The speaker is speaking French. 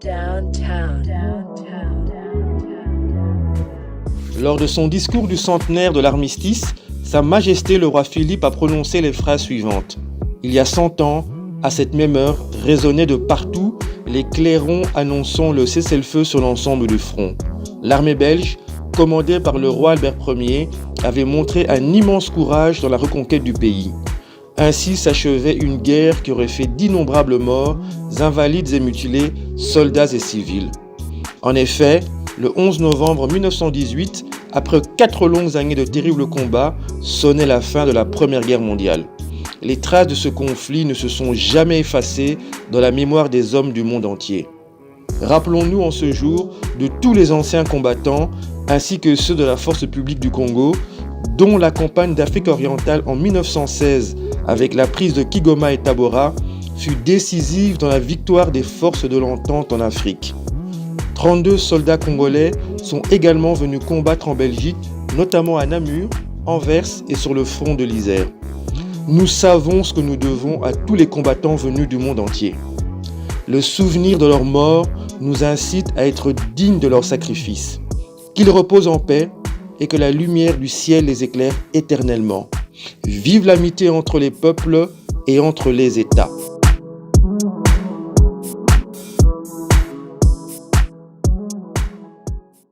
Downtown. Lors de son discours du centenaire de l'armistice, Sa Majesté le roi Philippe a prononcé les phrases suivantes. Il y a 100 ans, à cette même heure, résonnaient de partout les clairons annonçant le cessez-le-feu sur l'ensemble du front. L'armée belge, commandée par le roi Albert Ier, avait montré un immense courage dans la reconquête du pays. Ainsi s'achevait une guerre qui aurait fait d'innombrables morts, invalides et mutilés, soldats et civils. En effet, le 11 novembre 1918, après 4 longues années de terribles combats, sonnait la fin de la Première Guerre mondiale. Les traces de ce conflit ne se sont jamais effacées dans la mémoire des hommes du monde entier. Rappelons-nous en ce jour de tous les anciens combattants, ainsi que ceux de la force publique du Congo, dont la campagne d'Afrique orientale en 1916, avec la prise de Kigoma et Tabora, fut décisive dans la victoire des forces de l'entente en Afrique. 32 soldats congolais sont également venus combattre en Belgique, notamment à Namur, Anvers et sur le front de l'Isère. Nous savons ce que nous devons à tous les combattants venus du monde entier. Le souvenir de leur mort nous incite à être dignes de leur sacrifice. Qu'ils reposent en paix et que la lumière du ciel les éclaire éternellement. Vive l'amitié entre les peuples et entre les États.